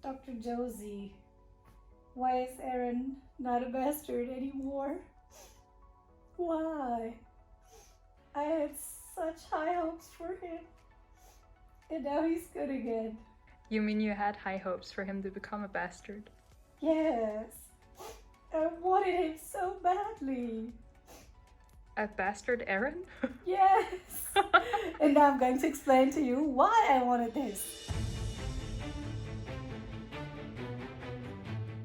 Dr. Josie, why is Eren not a bastard anymore? Why? I had such high hopes for him, and now he's good again. You mean you had high hopes for him to become a bastard? Yes, I wanted him so badly. A bastard Eren? Yes! And now I'm going to explain to you why I wanted this.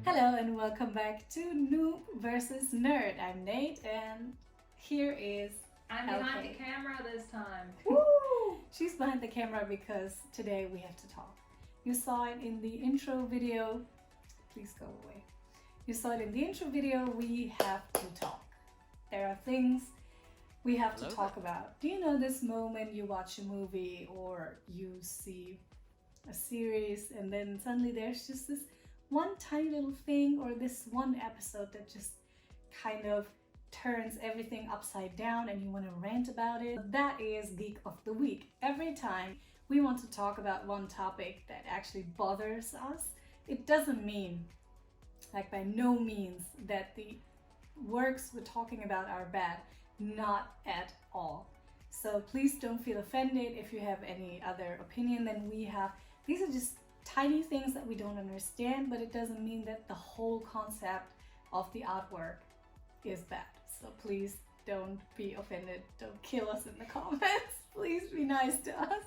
Hello and welcome back to Noob versus Nerd. I'm Nate and here is I'm behind the camera this time. Woo! She's behind the camera because today we have to talk. You saw it in the intro video. Please go away. You saw it in the intro video. We have to talk. There are things we have to talk about. Do you know this moment you watch a movie or you see a series and then suddenly there's just this one tiny little thing or this one episode that just kind of turns everything upside down and you want to rant about it? That is Geek of the Week. Every time we want to talk about one topic that actually bothers us, it doesn't mean, like by no means, that the works we're talking about are bad. Not at all. So please don't feel offended if you have any other opinion than we have. These are just tiny things that we don't understand, but it doesn't mean that the whole concept of the artwork is bad. So please don't be offended. Don't kill us in the comments. Please be nice to us.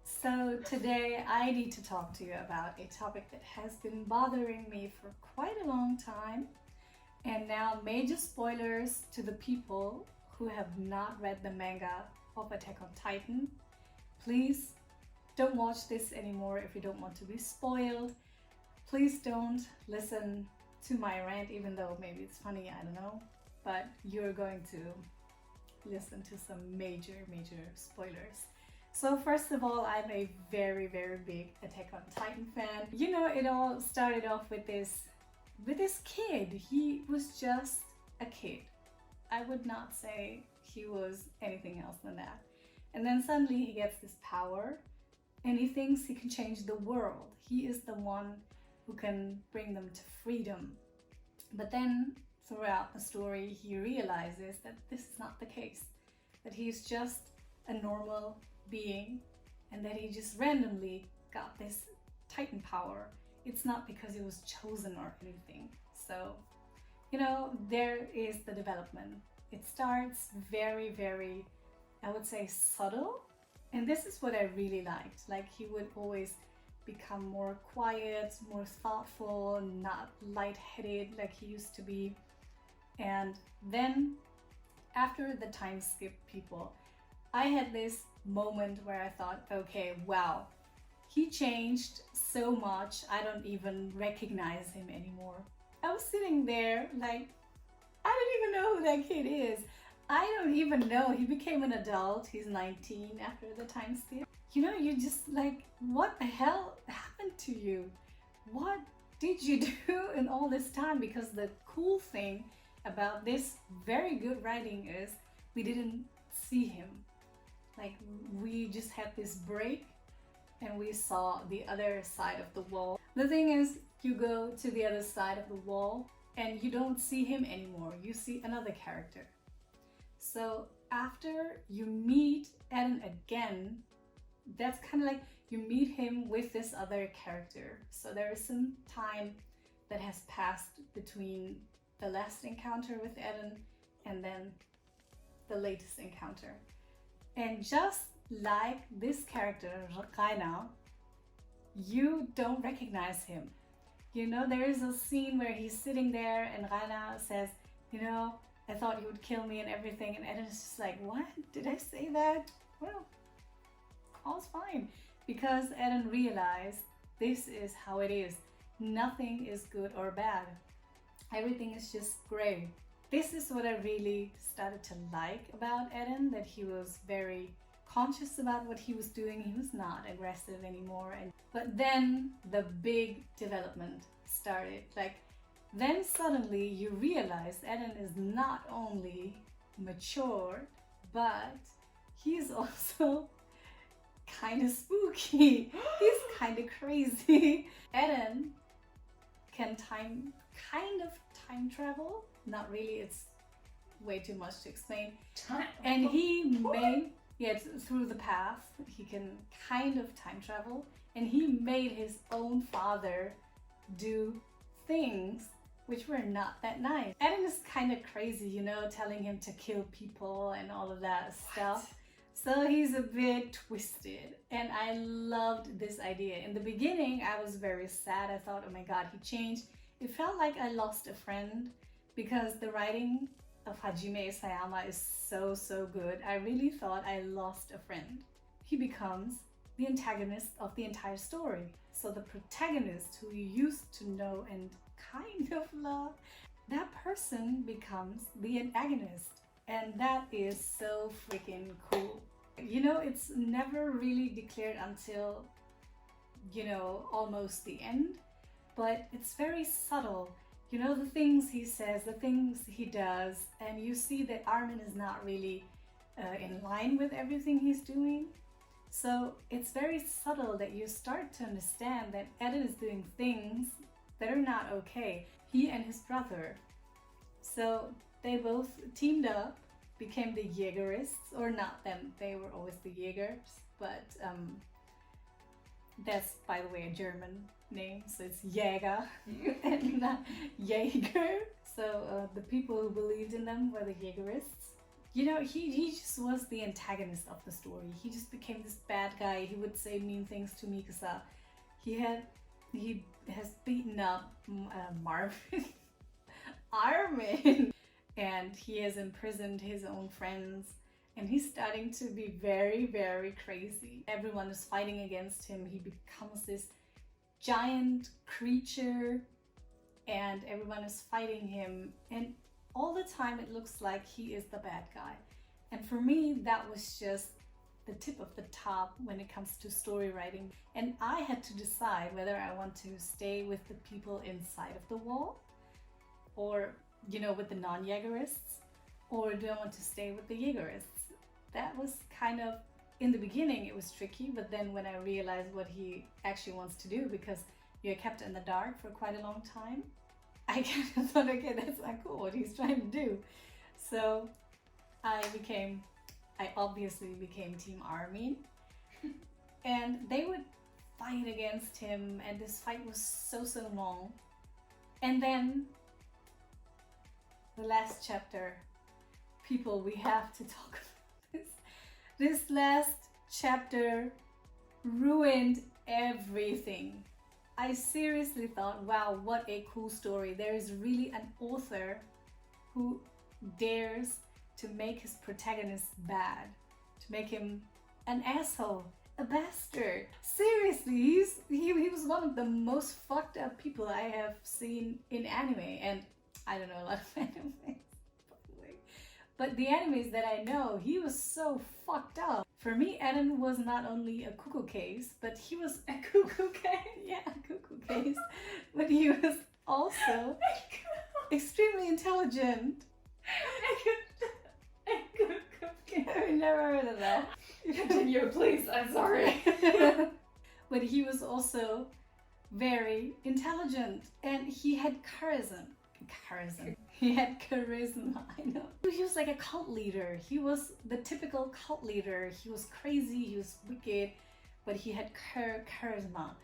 So today I need to talk to you about a topic that has been bothering me for quite a long time. And now major spoilers to the people who have not read the manga of Attack on Titan. Please don't watch this anymore if you don't want to be spoiled. Please don't listen to my rant, even though maybe it's funny, I don't know. But you're going to listen to some major spoilers. So first of all, I'm a very big Attack on Titan fan. You know, it all started off with this kid. He was just a kid. I would not say he was anything else than that. And then suddenly he gets this power and he thinks he can change the world. He is the one who can bring them to freedom. But then throughout the story, he realizes that this is not the case, that he's just a normal being and that he just randomly got this Titan power. It's not because it was chosen or anything. So, you know, there is the development. It starts very, I would say, subtle. And this is what I really liked. Like, he would always become more quiet, more thoughtful, not lightheaded like he used to be. And then after the time skip people, I had this moment where I thought, okay, wow, he changed so much, I don't even recognize him anymore. I was sitting there like, I don't even know who that kid is. I don't even know. He became an adult. He's 19 after the time skip. You know, you just like, what the hell happened to you? What did you do in all this time? Because the cool thing about this very good writing is we didn't see him. Like, we just had this break and we saw the other side of the wall. The thing is, you go to the other side of the wall and you don't see him anymore. You see another character. So after you meet Eren again, that's kind of like you meet him with this other character. So there is some time that has passed between the last encounter with Eren and then the latest encounter. And just like this character, Raina, you don't recognize him. You know, there is a scene where he's sitting there and Raina says, you know, I thought he would kill me and everything. And Eren is just like, what? Did I say that? Well, all's fine. Because Eren realized this is how it is. Nothing is good or bad. Everything is just gray. This is what I really started to like about Eren, that he was very conscious about what he was doing. He was not aggressive anymore. But then the big development started. Like, then suddenly you realize Eren is not only mature, but he's also kind of spooky. He's kind of crazy. Eden can kind of time travel. Not really, it's way too much to explain. And he made, through the past, he can kind of time travel. And he made his own father do things which were not that nice. Eden is kind of crazy, you know, telling him to kill people and all of that stuff. So he's a bit twisted, and I loved this idea. In the beginning, I was very sad. I thought, oh my god, he changed. It felt like I lost a friend because the writing of Hajime Isayama is so good. I really thought I lost a friend. He becomes the antagonist of the entire story. So the protagonist who you used to know and kind of love, that person becomes the antagonist. And that is so freaking cool. You know, it's never really declared until, you know, almost the end, but it's very subtle. You know, the things he says, the things he does, and you see that Armin is not really in line with everything he's doing. So it's very subtle that you start to understand that Eden is doing things that are not okay. He and his brother. So they both teamed up, became the Jägerists, or not them, they were always the Jägers, but that's, by the way, a German name, so it's Jäger and not Jäger. So the people who believed in them were the Jägerists. You know, he just was the antagonist of the story. He just became this bad guy. He would say mean things to Mikasa. He has beaten up Armin, and he has imprisoned his own friends, and he's starting to be very crazy. Everyone is fighting against him. He becomes this giant creature, and everyone is fighting him, and all the time it looks like he is the bad guy. And for me, that was just the tip of the top when it comes to story writing. And I had to decide whether I want to stay with the people inside of the wall, or, you know, with the non-Jägerists, or do I want to stay with the Jägerists? That was kind of, in the beginning it was tricky, but then when I realized what he actually wants to do, because you're kept in the dark for quite a long time, I kind of thought, okay, that's not cool what he's trying to do. So I obviously became Team Armin. And they would fight against him, and this fight was so long. And then the last chapter, people, we have to talk about this. This last chapter ruined everything. I seriously thought, wow, what a cool story. There is really an author who dares to make his protagonist bad, to make him an asshole, a bastard. Seriously, he was one of the most fucked up people I have seen in anime, and I don't know a lot of animes, by the way. But the animes that I know, he was so fucked up. For me, Eden was not only a cuckoo case, but he was a cuckoo case. Yeah, a cuckoo case. But he was also extremely intelligent. I've never heard of that. Continue, please. I'm sorry. But he was also very intelligent, and he had charisma. He had charisma, I know. He was like a cult leader. He was the typical cult leader. He was crazy, he was wicked, but he had charisma.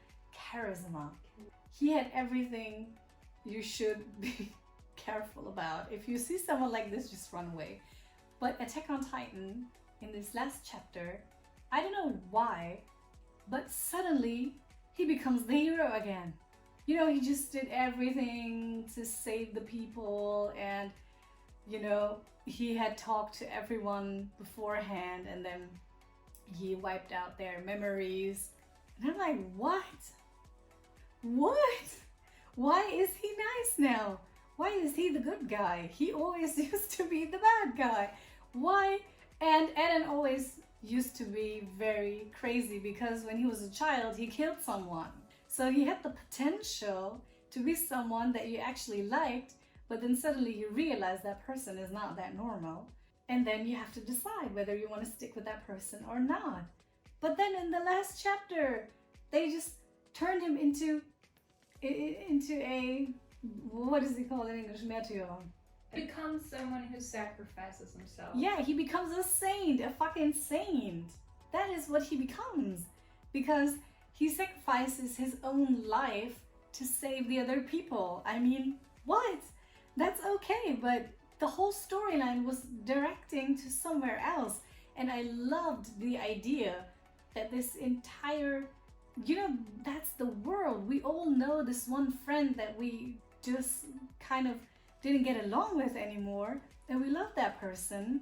He had everything you should be careful about. If you see someone like this, just run away. But Attack on Titan, in this last chapter, I don't know why, but suddenly he becomes the hero again. You know, he just did everything to save the people, and, you know, he had talked to everyone beforehand, and then he wiped out their memories. And I'm like, what? Why is he nice now? Why is he the good guy? He always used to be the bad guy. Why? And Eden always used to be very crazy, because when he was a child, he killed someone. So he had the potential to be someone that you actually liked, but then suddenly you realize that person is not that normal. And then you have to decide whether you want to stick with that person or not. But then in the last chapter, they just turned him into a, what is he called in English? Meteor. Becomes someone who sacrifices himself. Yeah, he becomes a saint, a fucking saint. That is what he becomes. Because he sacrifices his own life to save the other people. I mean, what? That's okay, but the whole storyline was directing to somewhere else. And I loved the idea that this entire, that's the world. We all know this one friend that we just kind of didn't get along with anymore, and we love that person,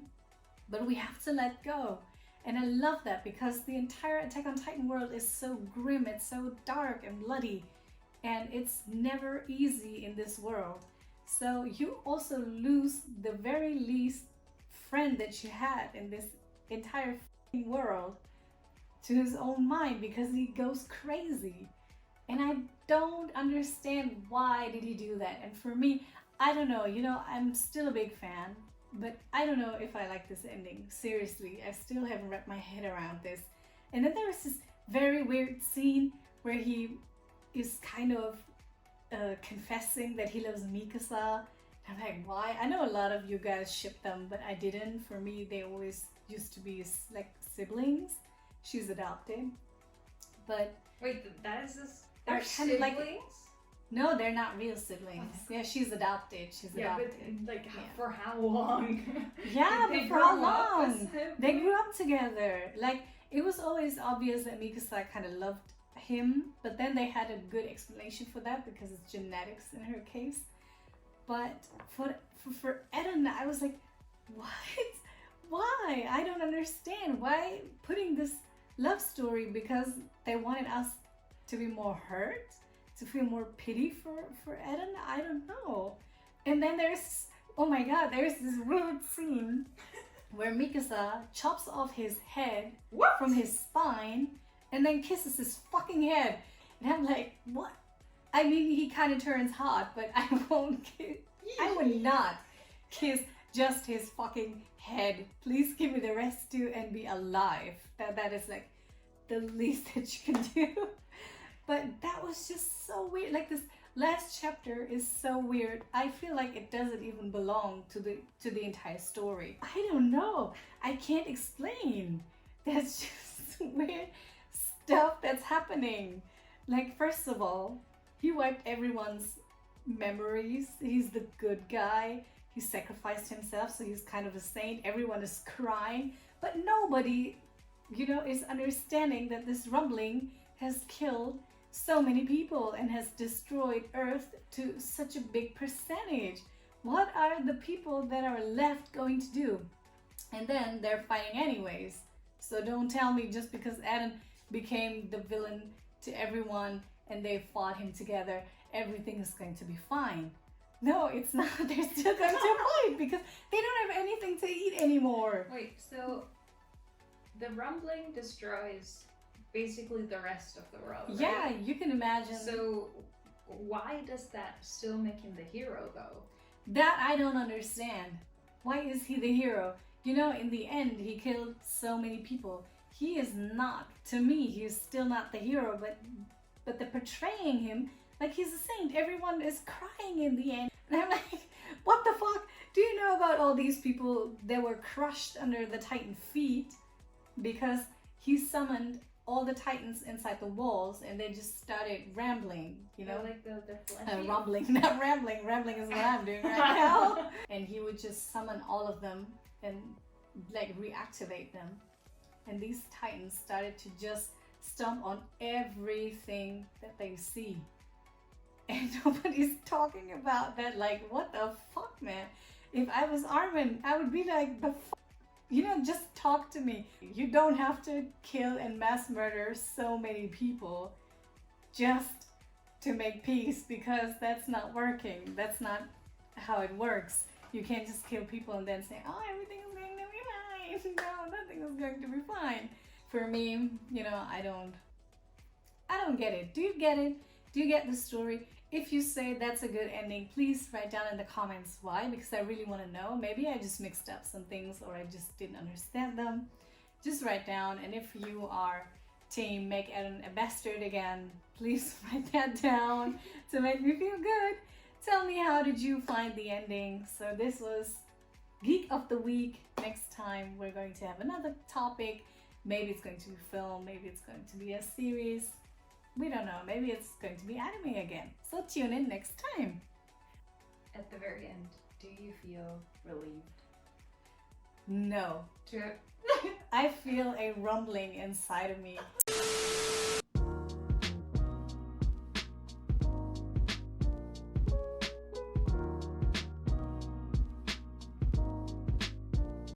but we have to let go. And I love that because the entire Attack on Titan world is so grim, it's so dark and bloody, and it's never easy in this world. So you also lose the very least friend that you had in this entire world to his own mind, because he goes crazy. And I don't understand why did he do that. And for me, I don't know, I'm still a big fan, but I don't know if I like this ending. Seriously, I still haven't wrapped my head around this. And then there was this very weird scene where he is kind of confessing that he loves Mikasa. I'm like, why? I know a lot of you guys ship them, but I didn't. For me, they always used to be like siblings. She's adopted. But wait, that is this? They're kind of like, no, they're not real siblings. Oh. Yeah, she's adopted. She's adopted. But like for how long? Yeah, but for how long? They They grew up together. Like, it was always obvious that Mikasa kind of loved him, but then they had a good explanation for that because it's genetics in her case. But for Eren, I was like, what? Why? I don't understand. Why putting this love story? Because they wanted us to be more hurt, to feel more pity for Eren? I don't know. And then there's, oh my god, there's this weird scene where Mikasa chops off his head from his spine and then kisses his fucking head. And I'm like, what? I mean, he kind of turns hot, but I won't kiss. I would not kiss just his fucking head. Please give me the rest too and be alive. That is like the least that you can do. But that was just so weird. Like, this last chapter is so weird. I feel like it doesn't even belong to the entire story. I don't know. I can't explain. That's just weird stuff that's happening. Like, first of all, he wiped everyone's memories. He's the good guy. He sacrificed himself, so he's kind of a saint. Everyone is crying, but nobody, is understanding that this rumbling has killed so many people and has destroyed Earth to such a big percentage. What are the people that are left going to do? And then they're fighting anyways. So don't tell me just because Eren became the villain to everyone and they fought him together, everything is going to be fine. No, it's not. They're still going to fight because they don't have anything to eat anymore. Wait, so the rumbling destroys basically the rest of the world, right? Yeah, you can imagine. So why does that still make him the hero, though? That I don't understand. Why is he the hero? In the end, he killed so many people. He is not, to me, he's still not the hero, but they're portraying him like he's a saint. Everyone is crying in the end. And I'm like, what the fuck? Do you know about all these people that were crushed under the Titan feet because he summoned all the Titans inside the walls and they just started rambling, Like the fleshy? Rumbling, not rambling. Rambling is what I'm doing right now. And he would just summon all of them and like reactivate them. And these Titans started to just stomp on everything that they see. And nobody's talking about that. Like, what the fuck, man? If I was Armin, I would be like, the fuck? Just talk to me. You don't have to kill and mass murder so many people just to make peace, because that's not working. That's not how it works. You can't just kill people and then say, oh, everything is going to be fine. No, nothing is going to be fine. For me, I don't get it. Do you get it? Do you get the story? If you say that's a good ending, please write down in the comments why, because I really want to know. Maybe I just mixed up some things or I just didn't understand them. just write down. And if you are team make Eren a bastard again, please write that down to make me feel good. Tell me, how did you find the ending? So this was Geek of the Week. Next time we're going to have another topic. Maybe it's going to be film, maybe it's going to be a series. We don't know, maybe it's going to be anime again. So tune in next time. At the very end, do you feel relieved? No, To I feel a rumbling inside of me.